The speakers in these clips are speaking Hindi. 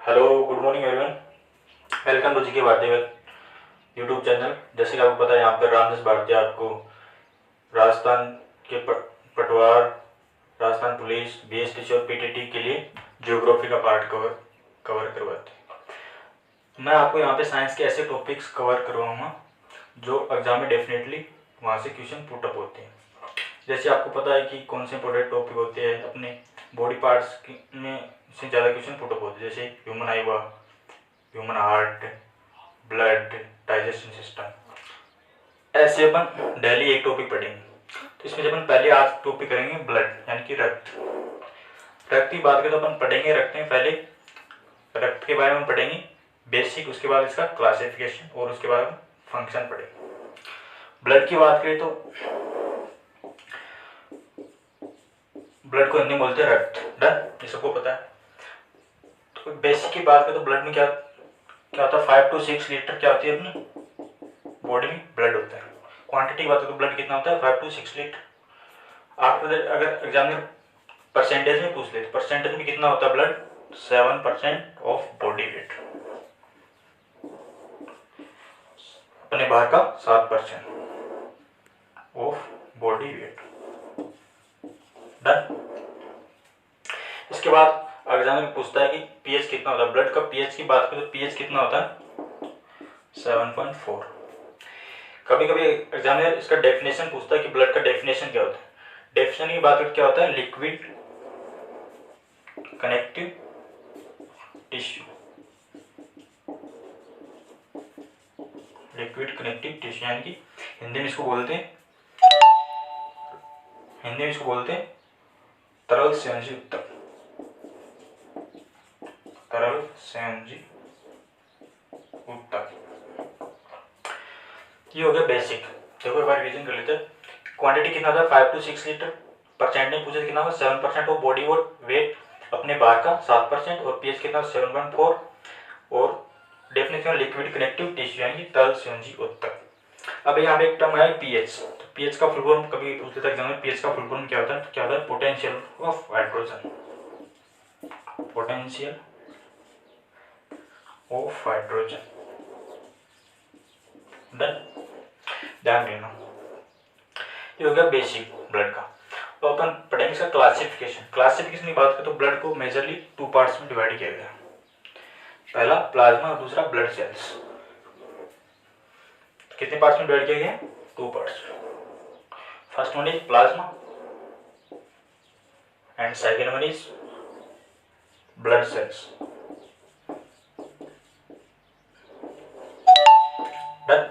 Hello, good morning everyone. Welcome to GK Bharati YouTube channel. जैसे कि आपको पता है, यहाँ पर रामदास भारती आपको राजस्थान के पटवार, राजस्थान पुलिस, बीएसटीसी और पीटीटी के लिए ज्योग्राफी का पार्ट कवर करवाते हैं। मैं आपको यहाँ पे साइंस के ऐसे टॉपिक्स कवर करवाऊँगा जो एग्जाम में डेफिनेटली वहाँ से क्वेश्चन पुटअप होते हैं। जैसे आपको पता है कि कौन से इंपॉर्टेंट टॉपिक होते हैं, अपने बॉडी पार्ट्स में से ज़्यादा क्वेश्चन पुटअप होते हैं, जैसे ह्यूमन आई हुआ, human heart, blood, digestion system. ऐसे अपन डेली एक टॉपिक पढ़ेंगे। तो इसमें जब अपन पहले आज टॉपिक करेंगे ब्लड यानी कि रक्त की बात करें तो अपन पढ़ेंगे रक्त में पहले रक्त के बारे में पढ़ेंगे बेसिक, उसके बाद इसका क्लासिफिकेशन और उसके बाद फंक्शन पढ़ेंगे। ब्लड की बात करें तो ब्लड को हिंदी में बोलते हैं रक्त। डन, ये सबको पता है। तो बेसिक की बात करें तो ब्लड में क्या होता है, 5 to 6 लीटर क्या होती है अपनी बॉडी में ब्लड होता है। क्वांटिटी की बात करें तो ब्लड कितना होता है, 5 to 6 लीटर। आफ्टर दैट अगर एग्जामिनर परसेंटेज में पूछ ले तो परसेंटेज में कितना होता है ब्लड, 7% ऑफ बॉडी वेट। अपने बाहर का 7% ऑफ बॉडी वेट। डन। इसके बाद एग्जाम में पूछता है कि पीएच कितना होता है। ब्लड का पीएच की बात करें तो पीएच कितना होता है, 7.4। कभी कभी एग्जामिनर इसका डेफिनेशन पूछता है कि ब्लड का डेफिनेशन क्या होता है। डेफिनेशन की बात करें क्या होता है, liquid connective tissue. Liquid connective tissue यानी कि हिंदी में इसको बोलते हैं तरल संयोजी ऊतक। तरल संयोजी ऊतक, ये हो गया बेसिक। देखो एक बार रिवीजन कर लेते हैं। क्वांटिटी कितना था, 5 to 6 लीटर। परसेंट में पूछे कितना होगा, 7% ऑफ बॉडी वेट, अपने बाहर का 7%, और पीएच कितना 7.4। और डेफिनेशन लिक्विड कनेक्टिव टिश्यू यानी कि तरल संयोजी ऊतक। अब यहाँ पे एक टर्म है पीएच। तो पीएच का फुल फॉर्म कभी पूछ लेता है एग्जाम में, पीएच का फुल फॉर्म क्या होता है, तो क्या होता है, potential of hydrogen. Potential of hydrogen. Done, ध्यान देना। ये हो गया बेसिक ब्लड का। तो अपन पढ़ेंगे इसका क्लासिफिकेशन। क्लासिफिकेशन की बात करें तो ब्लड को मेजरली 2 पार्ट्स में डिवाइड किया गया। पहला प्लाज्मा और दूसरा ब्लड सेल्स। कितने पार्ट्स में डिवाइड किया गया, 2 parts. First one is plasma and second one is blood cells. Done.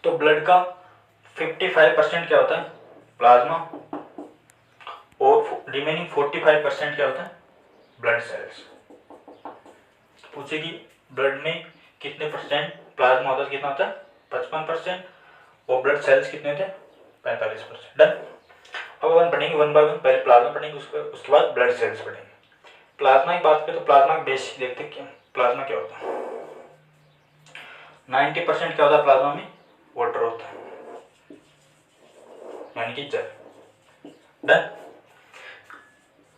तो ब्लड का 55% क्या होता है, प्लाज्मा, और रिमेनिंग 45% क्या होता है, ब्लड सेल्स। पूछे कि ब्लड में कितने परसेंट प्लाज्मा होता है, कितना होता है, 55%, और ब्लड सेल्स कितने होते हैं, 45%। डन। अब अपन पढ़ेंगे वन बाय वन। पहले प्लाज्मा पढ़ेंगे, उसके बाद ब्लड सेल्स पढ़ेंगे। प्लाज्मा की बात करें तो प्लाज्मा की बेसिक देखते हैं प्लाज्मा क्या होता है। 90% क्या होता है प्लाज्मा में, वाटर होता है यानी कि जल। डन।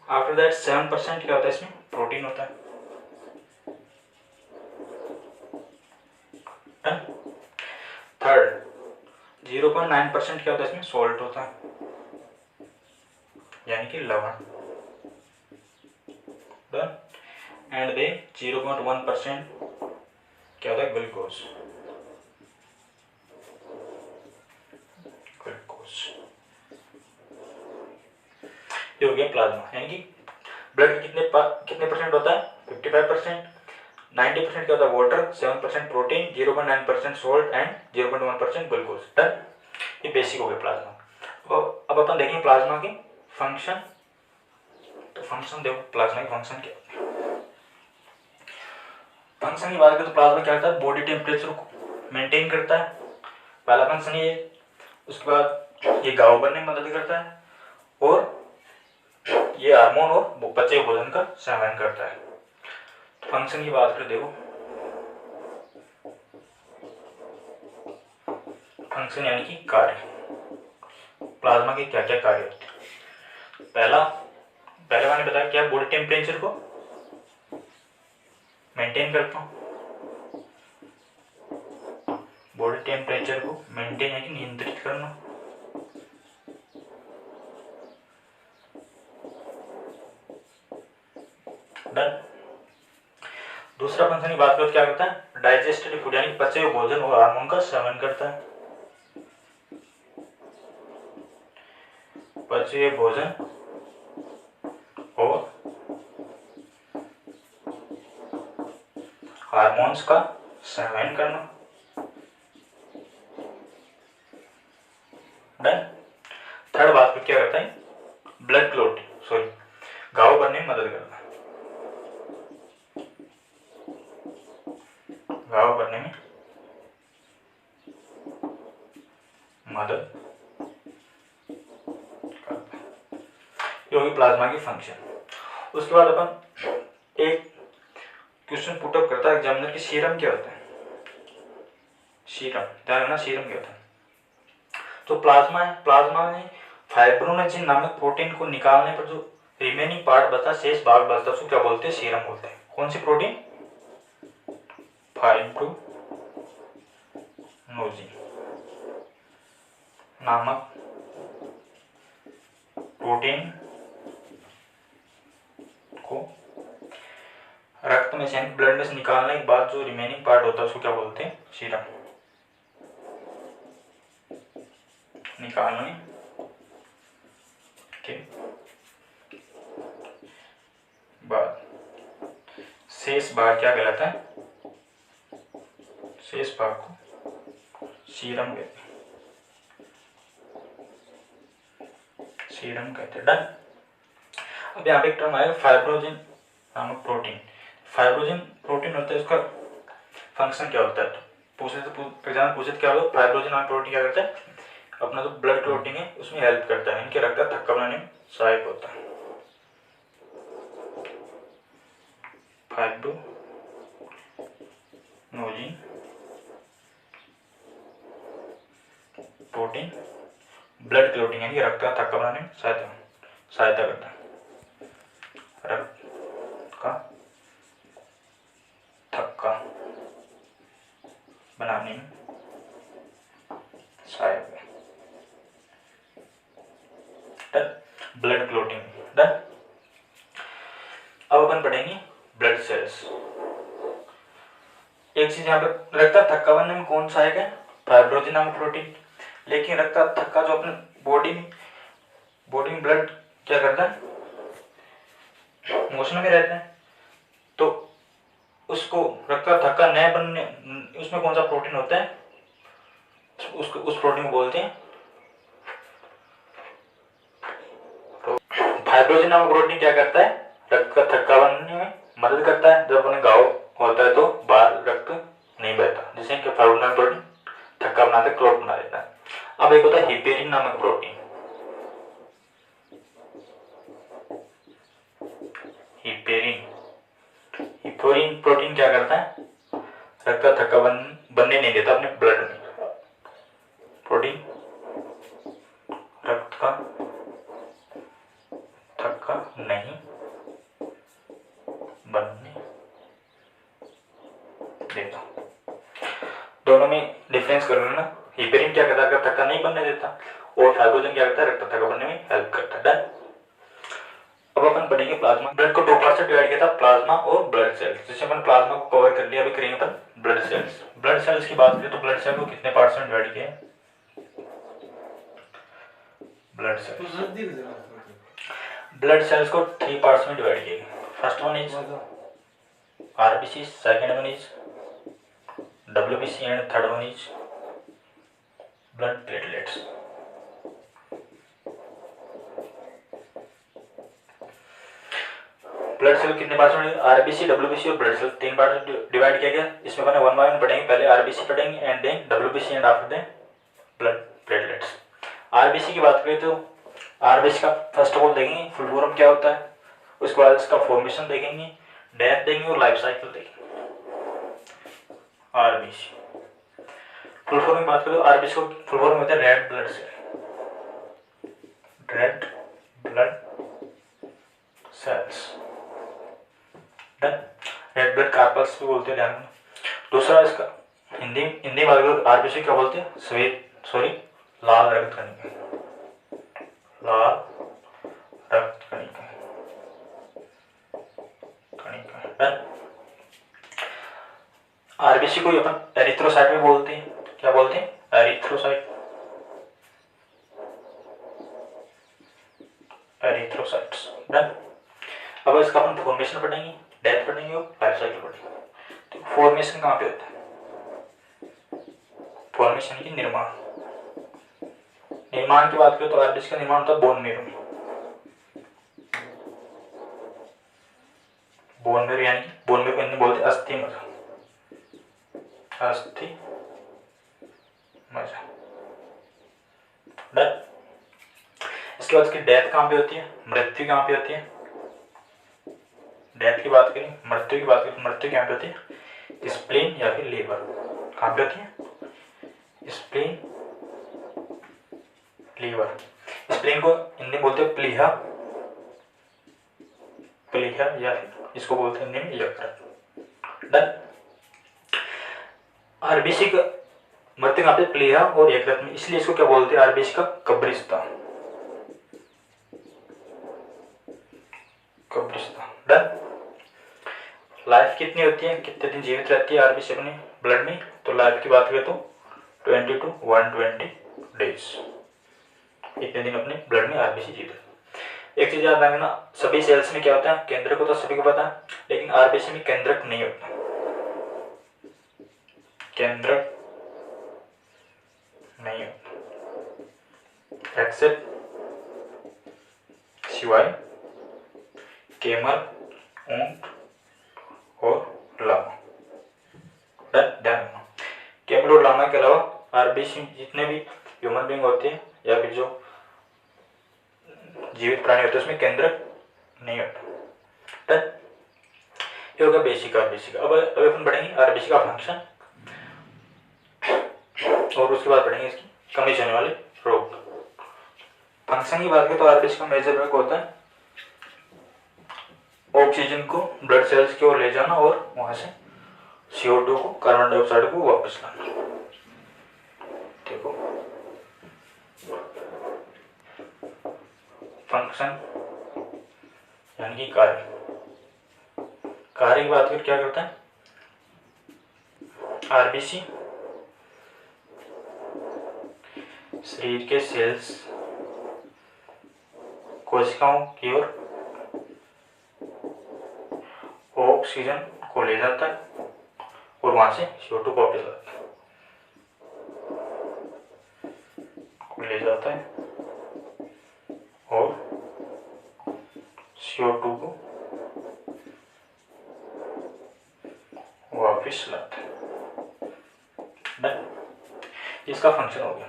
आफ्टर दैट 7% क्या होता है, इसमें प्रोटीन होता है। डन। थर्ड 0.9% क्या होता है, इसमें सॉल्ट होता है यानी कि लवण। डन। एंड दे 0.1% क्या होता है, ग्लूकोज। ये हो गया प्लाज्मा। यानी कि ब्लड कितने परसेंट होता है, 55%। 90% क्या होता है, water, 7% protein, 0.9% salt and 0.1% glucose. Done. ये बेसिक हो गया प्लाज्मा। और अब अपन देखेंगे प्लाज्मा के फंक्शन। तो फंक्शन देखो, प्लाज्मा की फंक्शन क्या होता है। फंक्शन की बात करें तो प्लाज्मा क्या करता है, बॉडी टेम्परेचर को मेंटेन करता है, पहला फंक्शन ये। उसके बाद ये घाव बनने में मदद करता है, और ये हार्मोन और बचे भोजन का सेवन करता है। तो फंक्शन की बात करें, देखो फंक्शन यानी कि कार्य। प्लाज्मा के क्या क्या कार्य होते हैं। पहले मैंने बताया क्या, बॉडी टेम्परेचर को मेंटेन करता हूँ, बॉडी टेम्परेचर को मेंटेन यानी नियंत्रित करना। डन। दूसरा फंक्शन की बात करो क्या करता है, डाइजेस्टेड फूड यानी पचे हुए भोजन और हार्मोन का सेवन करता है। पचे हुए भोजन और हार्मोन्स का सेवन करना। डन। थर्ड बात को क्या करता है, ब्लड क्लॉटिंग सॉरी घाव बनने में मदद करता है, घाव बनने में मदद करता है। ये होगी प्लाज्मा की फंक्शन। उसके बाद अपन एक क्वेश्चन पुटअप करता है एग्जामिनर की, सीरम क्या होता है। सीरम ध्यान रखना, सीरम क्या होता है। तो प्लाज्मा है, प्लाज्मा में फाइब्रोनेजिन नामक प्रोटीन को निकालने पर जो रिमेनिंग पार्ट बचा, शेष भाग बचता है, उसको क्या बोलते हैं, सीरम बोलते हैं। कौन सी प्रोटीन, फाइब्रोनोजिन नामक प्रोटीन को रक्त में से ब्लड में से निकालने के बाद जो रिमेनिंग पार्ट होता है उसको क्या बोलते हैं, सीरम। निकालने के बाद शेष भाग क्या कहलाता है, शेष भाग को सीरम कहते हैं, सीरम कहते हैं। डन। अब यहाँ पे एक टर्म आएगा फाइब्रोजिन नामक प्रोटीन। फाइब्रोजिन प्रोटीन होता है, उसका फंक्शन क्या होता है, तो पूछे तो एग्जाम पूछे क्या होगा, फाइब्रोजिन नामक प्रोटीन क्या करता है, अपना जो ब्लड क्लॉटिंग है उसमें हेल्प करता है, इनके रक्त का थक्का बनाने में सहायक होता है। फाइब्रोनोजिन प्रोटीन ब्लड क्लॉटिंग यानी रक्त का थक्का बनाने में सहायता करता है, रक्त का थक्का बनाने में सहायक है। Blood clotting. डन। अब अपन पढ़ेंगे ब्लड सेल्स। एक चीज यहाँ पे, रक्त का थक्का बनने में कौन सहायक है, फाइब्रोजिन नामक प्रोटीन। लेकिन रक्त का थक्का जो अपने बॉडी में ब्लड क्या करता है, मोशन में रहता है, तो उसको रक्त का थक्का न बनने, उसमें कौन सा प्रोटीन होता है, उस प्रोटीन को बोलते हैं फाइब्रोजिन नामक प्रोटीन। क्या करता है, रक्त का थक्का बनने में मदद करता है। जब उन्हें घाव होता है तो बाहर रक्त नहीं बहता, जिससे कि फाइब्रोजिन नामक प्रोटीन थक्का बनाते, क्लॉट बना देता है। अब एक होता है हिपेरिन नामक प्रोटीन। हिपेरिन प्रोटीन क्या करता है, रक्त का थक्का बनने नहीं देता अपने ब्लड में। प्रोटीन रक्त का थक्का नहीं बनने देता। दोनों में डिफरेंस कर लेना। हिपेरिन क्या करता है, रक्त थक्का नहीं बनने देता, और फाइब्रोजिन क्या करता है, रक्त थक्का बनने में हेल्प करता है। डन। अब अपन पढ़ेंगे प्लाज्मा। ब्लड को दो पार्ट से डिवाइड किया था, प्लाज्मा और ब्लड सेल्स। जैसे अपन प्लाज्मा को कवर कर लिया, अभी करेंगे अपन ब्लड सेल्स। ब्लड सेल्स की बात करें तो ब्लड सेल को कितने पार्ट्स में डिवाइड किया है, ब्लड सेल्स को 3 पार्ट्स में डिवाइड किया गया। First one is RBC, second one is WBC and third one is blood platelets. Blood cell कितने पार्ट्स में, आरबीसी, डब्ल्यूबीसी और ब्लड सेल 3 पार्ट में डिवाइड किया गया। इसमें अपन वन बाय वन पढ़ेंगे, पहले आरबीसी पढ़ेंगे and then WBC and after then blood platelets. RBC की बात करें तो आरबीसी का फर्स्ट ऑफ ऑल देखेंगे फुल फॉर्म क्या होता है, उसके बाद इसका फॉर्मेशन देखेंगे, डेथ देखेंगे और लाइफ साइकिल देखेंगे। आरबीसी फुल फॉर्म की बात करें तो आरबीसी को फुल फॉर्म होता है red blood cell, red blood cells. Red blood corpuscles भी बोलते हैं, ध्यान रखना। दूसरा इसका हिंदी हिंदी में अगर आरबीसी क्या बोलते हैं, लाल रक्त कणिका, लाल रक्त कणिका, आरबीसी को अपन एरिथ्रोसाइट भी बोलते हैं, क्या बोलते हैं, एरिथ्रोसाइट, एरिथ्रोसाइट्स। डन। अब इसका अपन फॉर्मेशन पढ़ेंगे, डेथ पढ़ेंगे और लाइफ साइकिल पढ़ेंगे। तो फॉर्मेशन कहाँ पे होता है, फॉर्मेशन की निर्माण, निर्माण की बात करें तो आरबीसी का निर्माण होता है बोन मेरो में, बोन मेरो यानी बोन मेरो को बोलते हैं अस्थि मज्जा, अस्थि मज्जा। डन। इसके बाद इसकी डेथ कहाँ पे होती है, मृत्यु कहाँ पे होती है, डेथ की बात करें, मृत्यु की बात करें तो मृत्यु कहाँ पे होती है, स्प्लीन या फिर लीवर, कहाँ पे होती है, स्प्लीन, लीवर। स्प्लीन को हिंदी बोलते हैं प्लीहा, प्लीहा या फिर इसको बोलते हैं हिंदी में यकृत। डन। आरबीसी का मृत्यु कहाँ पे, प्लीहा और यकृत में, इसलिए इसको क्या बोलते हैं, आरबीसी का कब्रिस्तान, कब्रिस्तान। डन। लाइफ कितनी होती है, कितने दिन जीवित रहती है आरबीसी अपने ब्लड में, तो लाइफ की बात करें तो 20 to 120 डेज, इतने दिन अपने ब्लड में आरबीसी जीवित। एक चीज याद रखना, सभी सेल्स में क्या होता है, केंद्रक होता है, सभी को पता है, लेकिन आरबीसी में केंद्रक नहीं होता, केंद्रक नहीं होता, एक्सेप्ट सिवाय केमल, ऊंट और लामा। ध्यान रखना, केमल और लामा के अलावा आरबीसी जितने भी ह्यूमन बींग होते हैं या फिर जो जीवित प्राणी होते हैं उसमें केंद्रक नहीं होता। ये होगा बेसिक आरबीसी का। अब अपन पढ़ेंगे आरबीसी का फंक्शन और उसके बाद पढ़ेंगे इसकी कमी से होने वाले रोग। फंक्शन की बात करें तो आरबीसी का मेजर वर्क होता है ऑक्सीजन को ब्लड सेल्स की ओर ले जाना और वहां से CO2 को, कार्बन डाइऑक्साइड को वापस लाना। देखो फंक्शन यानी कि कार्य, कार्य की बात करें क्या करता है आरबीसी, शरीर के सेल्स कोशिकाओं की ओर ऑक्सीजन को ले जाता है और वहां से CO2 को वापस लाता है, ले जाता है और CO2 को वापस लाता है। इसका फंक्शन हो गया।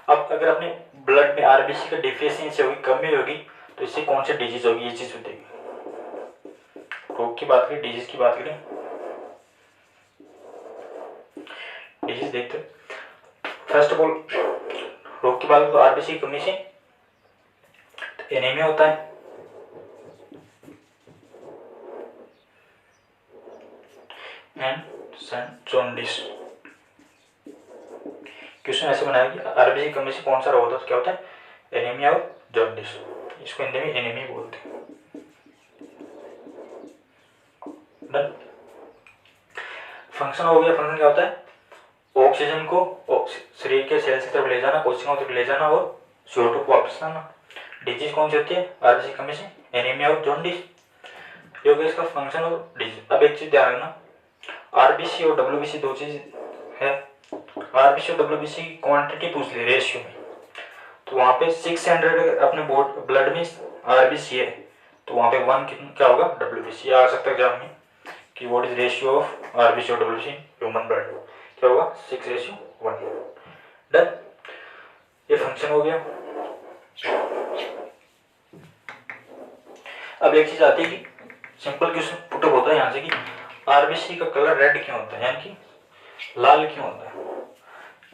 अब अगर अपने ब्लड में आरबीसी का डिफिशियंसी होगी, कमी होगी, तो इससे कौन सी डिजीज होगी, ये चीज बताइए। रोग की बात करें, डिजीज की बात करें, डिजीज देखते हैं। फर्स्ट ऑफ ऑल रोग की बात करें तो आरबीसी कमी से तो एनीमिया होता है, एंड जॉन्डिस। क्वेश्चन ऐसे बनाया कि आरबीसी कमी से कौन सा रोग होता है, तो क्या होता है एनीमिया और जॉन्डिस, इसको हिंदी में एनीमिया बोलते हैं। फंक्शन हो गया। फंक्शन क्या होता है, ऑक्सीजन को शरीर के सेल्स की तरफ ले जाना, कोशिकाओं की तरफ ले जाना और CO2 को वापस लाना। डिजीज कौन सी होती है आरबीसी कमी से, एनीमिया और जॉन्डिस। ये हो गया इसका फंक्शन और डिजीज। अब एक चीज ध्यान रखना, आरबीसी और डब्ल्यूबीसी दो चीज है। आरबीसी और डब्ल्यूबीसी की क्वांटिटी पूछ ली रेशियो में, तो वहां पे 600 अपने ब्लड में आरबीसी है, तो वहां पे 1 क्या होगा डब्ल्यूबीसी। आ सकता है एग्जाम में कि what is ratio of RBC और डब्ल्यूबीसी ह्यूमन ब्लड, क्या होगा 6:1। डन। ये फंक्शन हो गया। अब एक चीज आती है कि सिंपल क्वेश्चन पुट होता है यहाँ से कि आरबीसी का कलर रेड क्यों होता है, यानी कि लाल क्यों होता है।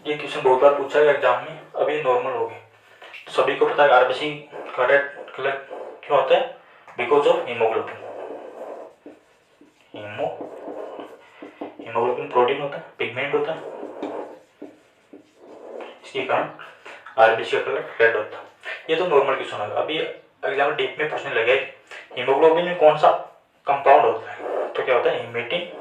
ये क्वेश्चन बहुत बार पूछा गया एग्जाम में, अभी नॉर्मल हो गए। तो सभी को पता है आरबीसी का रेड कलर क्यों होता है, because of haemoglobin. Haemoglobin protein होता है, पिगमेंट होता है, इसके कारण आरबीसी का कलर रेड होता है। ये तो नॉर्मल क्वेश्चन होगा। अभी एग्जाम डीप में पूछने लगे हीमोग्लोबिन में कौन सा कंपाउंड होता है, तो क्या होता है हीमेटिन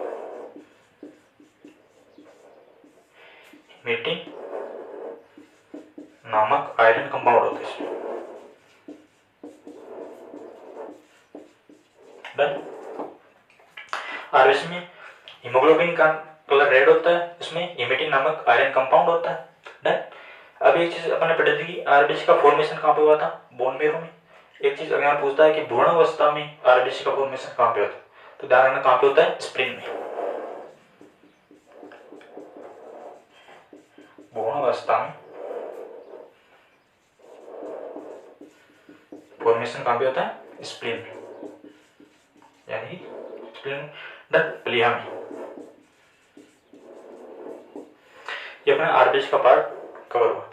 नामक आयरन कंपाउंड होता है इसमें। डन। आरबीसी में हीमोग्लोबिन का कलर रेड होता है, इसमें हीमेटिन नामक आयरन कंपाउंड होता है। डन। अब एक चीज अपने पढ़ी थी, आरबीसी का फॉर्मेशन कहाँ पे हुआ था, बोन मैरो में। एक चीज अगर पूछता है कि भ्रूण अवस्था में आरबीसी का फॉर्मेशन कहाँ पे होता है, तो ध्यान रखना कहाँ पे होता है, स्प्लीन में। भ्रूण अवस्था में फॉर्मेशन कहाँ पे होता है, स्प्लीन में, यानी स्प्लीन प्लीहा में। ये अपना आरबीसी का पार्ट कवर हुआ।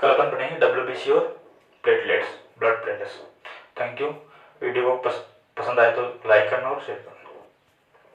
कल अपन पढ़ेंगे डब्ल्यूबीसी और platelets, blood platelets. Thank you. Video को पसंद आए तो लाइक करना और शेयर करना।